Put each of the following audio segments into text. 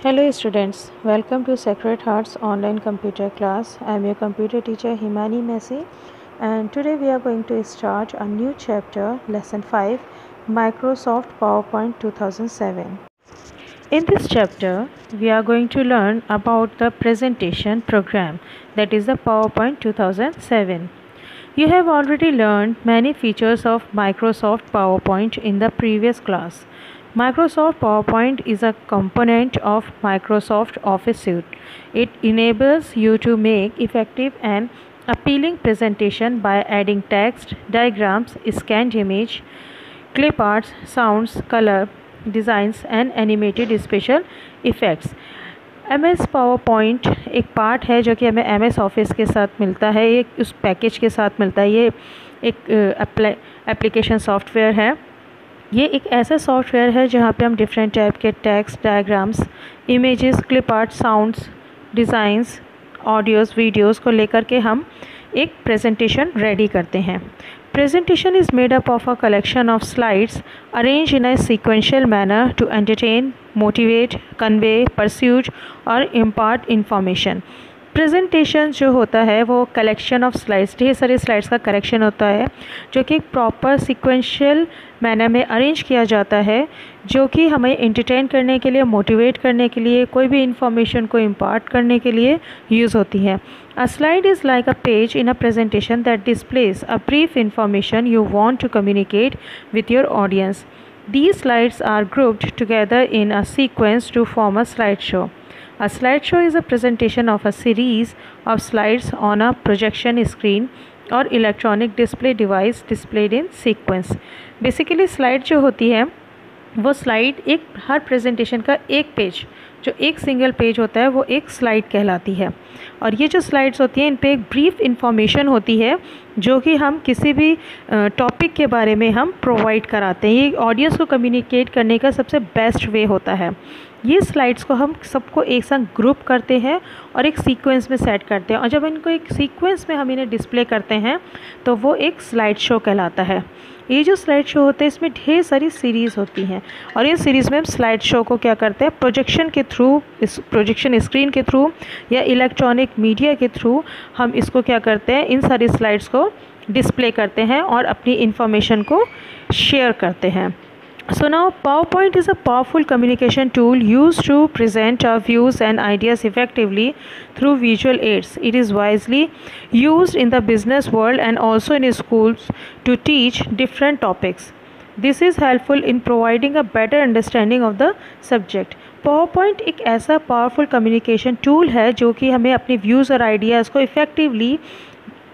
Hello students, welcome to Sacred Hearts online computer class. I am your computer teacher Himani Messi, and today we are going to start a new chapter, lesson 5, Microsoft PowerPoint 2007. In this chapter, we are going to learn about the presentation program, that is the PowerPoint 2007. You have already learned many features of Microsoft PowerPoint in the previous class. Microsoft PowerPoint is a component of Microsoft Office suite. It enables you to make effective and appealing presentation by adding text, diagrams, scanned image, clip arts, sounds, color, designs and animated special effects. MS PowerPoint एक part है जो कि हमें MS office के साथ मिलता है, ये उस पैकेज के साथ मिलता है। ये एक एप्लीकेशन सॉफ्टवेयर है। ये एक ऐसा सॉफ्टवेयर है जहाँ पे हम डिफरेंट टाइप के text, diagrams, images, clip art, sounds, designs, audios, videos को लेकर के हम एक प्रेजेंटेशन रेडी करते हैं। Presentation is made up of a collection of slides arranged in a sequential manner to entertain, motivate, convey, pursue or impart information. Presentation जो होता है वो कलेक्शन ऑफ स्लाइड्स, ढेर सारे स्लाइड्स का कलेक्शन होता है जो कि प्रॉपर सिक्वेंशियल मैनर में अरेंज किया जाता है, जो कि हमें एंटरटेन करने के लिए, मोटिवेट करने के लिए, कोई भी इंफॉर्मेशन को इम्पार्ट करने के लिए यूज़ होती है। A slide is like a page in a presentation that displays a brief information you want to communicate with your audience. These slides are grouped together in a sequence to form a slideshow. A slideshow is a presentation of a series of slides on a projection screen or electronic display device displayed in sequence. Basically slide जो होती है वो slide एक हर presentation का एक page, जो एक single page होता है वो एक स्लाइड कहलाती है। और ये जो स्लाइड्स होती हैं इन पे एक ब्रीफ इंफॉर्मेशन होती है जो कि हम किसी भी टॉपिक के बारे में हम प्रोवाइड कराते हैं। ये ऑडियंस को कम्युनिकेट करने का सबसे बेस्ट वे होता है। ये स्लाइड्स को हम सबको एक साथ ग्रुप करते हैं और एक सीक्वेंस में सेट करते हैं, और जब इनको एक सीक्वेंस में हम इन्हें डिस्प्ले करते हैं तो वो एक स्लाइड शो कहलाता है। ये जो स्लाइड शो होते हैं इसमें ढेर सारी सीरीज़ होती हैं, और इन सीरीज़ में हम स्लाइड शो को क्या करते हैं, प्रोजेक्शन के थ्रू, इस प्रोजेक्शन स्क्रीन के थ्रू या इलेक्ट्रॉनिक मीडिया के थ्रू हम इसको क्या करते हैं, इन सारी स्लाइड्स को डिस्प्ले करते हैं और अपनी इंफॉर्मेशन को शेयर करते हैं। So now PowerPoint is a powerful communication tool used to present our views and ideas effectively through visual aids. It is wisely used in the business world and also in schools to teach different topics. This is helpful in providing a better understanding of the subject. PowerPoint एक ऐसा powerful communication tool है जो कि हमें अपने views और ideas को effectively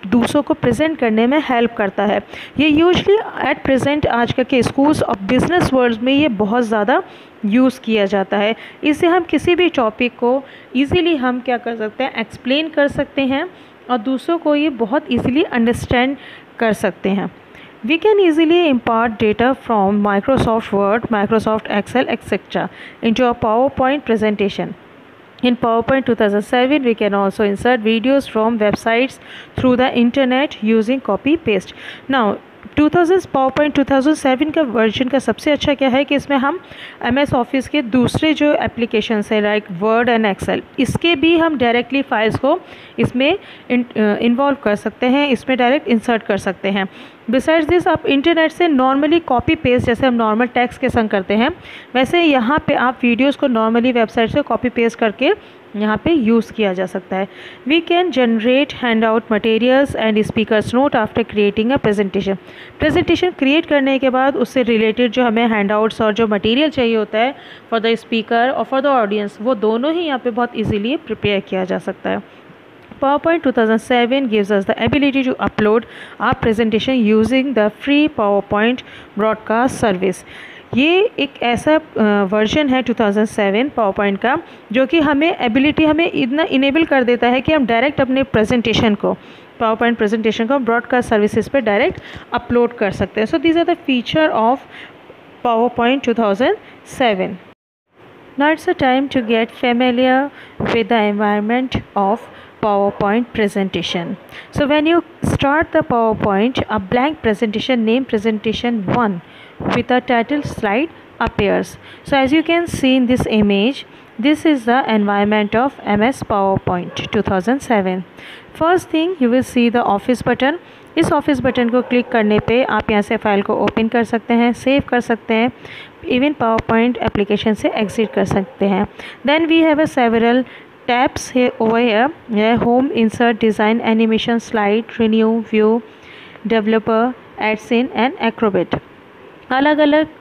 दूसरों को प्रेजेंट करने में हेल्प करता है। ये यूजली एट प्रेजेंट आजकल के स्कूल्स और बिजनेस वर्ल्ड में ये बहुत ज़्यादा यूज़ किया जाता है। इससे हम किसी भी टॉपिक को इजीली हम क्या कर सकते हैं, एक्सप्लेन कर सकते हैं और दूसरों को ये बहुत इजीली अंडरस्टैंड कर सकते हैं। We can easily impart data from Microsoft Word, Microsoft Excel, etc. into a PowerPoint presentation. In PowerPoint 2007, we can also insert videos from websites through the internet using copy paste. Now, PowerPoint 2007 का version का सबसे अच्छा क्या है कि इसमें हम MS office के दूसरे जो एप्लीकेशंस है लाइक वर्ड एंड एक्सेल, इसके भी हम डायरेक्टली फाइल्स को इसमें इन्वॉल्व कर सकते हैं, इसमें डायरेक्ट इंसर्ट कर सकते हैं। बिसाइड्स दिस आप इंटरनेट से नॉर्मली कॉपी पेस्ट, जैसे हम नॉर्मल टेक्स्ट के संग करते हैं, वैसे यहाँ पे आप वीडियोज़ को नॉर्मली वेबसाइट से कॉपी पेस्ट करके यहाँ पे यूज़ किया जा सकता है। We can generate handout materials and speakers note after creating a presentation create करने के बाद उससे रिलेटेड जो हमें हैंड आउट्स और जो मटेरियल चाहिए होता है फॉर द स्पीकर और फॉर द ऑडियंस, वो दोनों ही यहाँ पे बहुत ईजीली प्रिपेयर किया जा सकता है। PowerPoint 2007 gives us the ability to upload our presentation using the free PowerPoint broadcast service. ये एक ऐसा वर्जन है 2007 PowerPoint का जो कि हमें एबिलिटी हमें इतना इनेबल कर देता है कि हम डायरेक्ट अपने प्रेजेंटेशन को, PowerPoint प्रेजेंटेशन को ब्रॉडकास्ट सर्विसेज पे डायरेक्ट अपलोड कर सकते हैं। So these are the feature of PowerPoint 2007. Now it's a time to get familiar with the environment of PowerPoint presentation. So when you start the PowerPoint, a blank presentation named presentation 1 with a title slide appears. So as you can see in this image, This is the environment of MS PowerPoint 2007. First thing you will see the office button. इस office button को click करने पे आप यहाँ से file को open कर सकते हैं, सेव कर सकते हैं, इवन पावरपॉइंट एप्लीकेशन से एग्जिट कर सकते हैं. Then we have a several tabs here over here, home, insert, design, animation, slide, renew, view, developer, add scene and acrobat. अलग अलग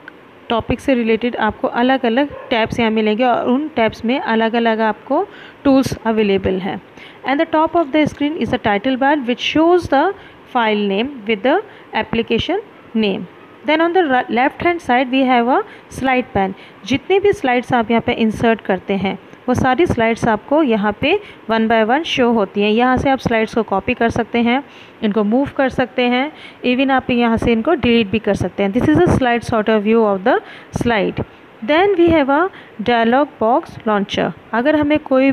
टॉपिक से रिलेटेड आपको अलग अलग टैब्स यहाँ मिलेंगे और उन टैब्स में अलग अलग आपको टूल्स अवेलेबल हैं. And the top of the screen is the title bar which shows the file name with the application name. Then on the left hand side we have a slide pane. जितने भी slides आप यहाँ पे insert करते हैं वो सारी slides आपको यहाँ पे वन बाय वन शो होती हैं. यहाँ से आप स्लाइड्स को कॉपी कर सकते हैं, इनको मूव कर सकते हैं, इवन आप यहाँ से इनको डिलीट भी कर सकते हैं. This is a slide sort of view of the slide. Then we have a dialogue box launcher. अगर हमें कोई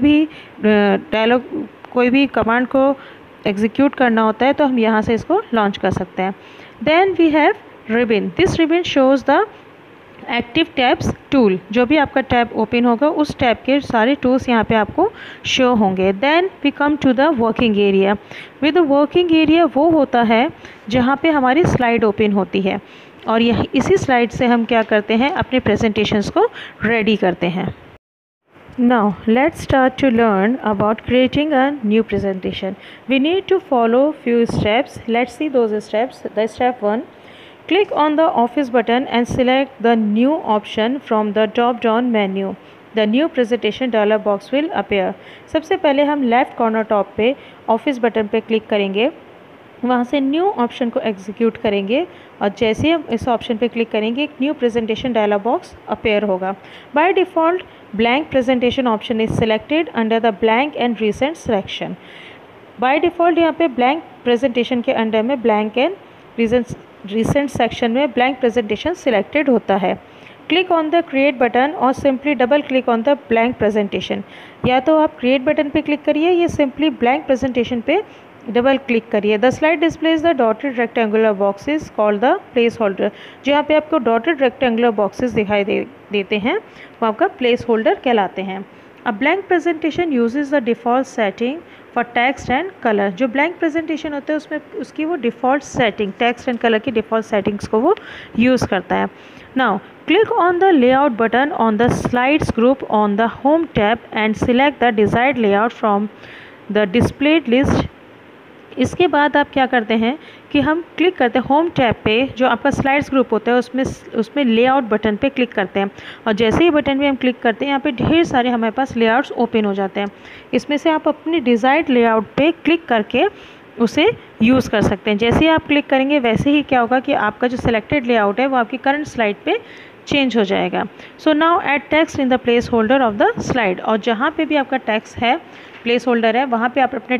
भी कमांड को एग्जीक्यूट करना होता है तो हम यहाँ से इसको लॉन्च कर सकते हैं. Then we have ribbon. This ribbon shows the active tabs tool. जो भी आपका टैब ओपन होगा उस टैब के सारे टूल्स यहाँ पे आपको शो होंगे. Then we come to the working area. With the working area वो होता है जहाँ पे हमारी स्लाइड ओपन होती है और यह इसी स्लाइड से हम क्या करते हैं, अपने प्रेजेंटेशंस को रेडी करते हैं. Now let's start to learn about creating a new presentation. We need to follow few steps. Let's see those steps. The step 1. Click on the office button and select the new option from the drop down menu. The new presentation dialog box will appear. सबसे पहले हम left corner top पे office button पे click करेंगे, वहाँ से new option को execute करेंगे और जैसे हम इस ऑप्शन पे क्लिक करेंगे एक new presentation dialog box appear होगा. By default blank presentation option is selected under the blank and recent selection. By default यहाँ पे ब्लैंक प्रेजेंटेशन के अंडर में ब्लैंक एंड रिसेंट सेक्शन में ब्लैंक प्रेजेंटेशन सिलेक्टेड होता है. Click on the create button और simply double click on the blank presentation. या तो आप क्रिएट बटन पे क्लिक करिए या सिंपली ब्लैंक प्रेजेंटेशन पे डबल क्लिक करिए. The slide displays the dotted rectangular boxes called the place holder. जहाँ पे आपको डॉटेड रेक्टेंगुलर बॉक्सेस दिखाई देते हैं वो आपका प्लेस होल्डर कहलाते हैं. A blank presentation uses the default setting for text and colour. जो ब्लैंक प्रेजेंटेशन होता है उसमें उसकी वो default setting text and colour की डिफ़ॉल्ट सेटिंग्स को वो यूज़ करता है. Now click on the layout button on the slides group on the home tab and select the desired layout from the displayed list. इसके बाद आप क्या करते हैं कि हम क्लिक करते हैं होम टैब पे, जो आपका स्लाइड्स ग्रुप होता है उसमें लेआउट बटन पे क्लिक करते हैं और जैसे ही बटन पे हम क्लिक करते हैं यहाँ पे ढेर सारे हमारे पास लेआउट्स ओपन हो जाते हैं. इसमें से आप अपनी डिज़ायर्ड लेआउट पे क्लिक करके उसे यूज़ कर सकते हैं. जैसे ही आप क्लिक करेंगे वैसे ही क्या होगा कि आपका जो सिलेक्टेड लेआउट है वो आपकी करंट स्लाइड पे चेंज हो जाएगा. So now add text in the place holder of the slide. और जहाँ पे भी आपका टेक्स्ट है, प्लेस होल्डर है, वहाँ पे आप अपने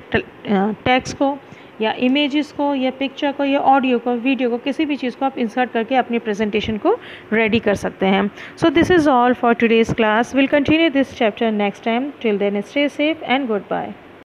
टेक्स्ट को या इमेजेस को या पिक्चर को या ऑडियो को, वीडियो को, किसी भी चीज़ को आप इंसर्ट करके अपनी प्रेजेंटेशन को रेडी कर सकते हैं. So this is all for today's class. Will continue this chapter next time. Till then stay safe and good bye.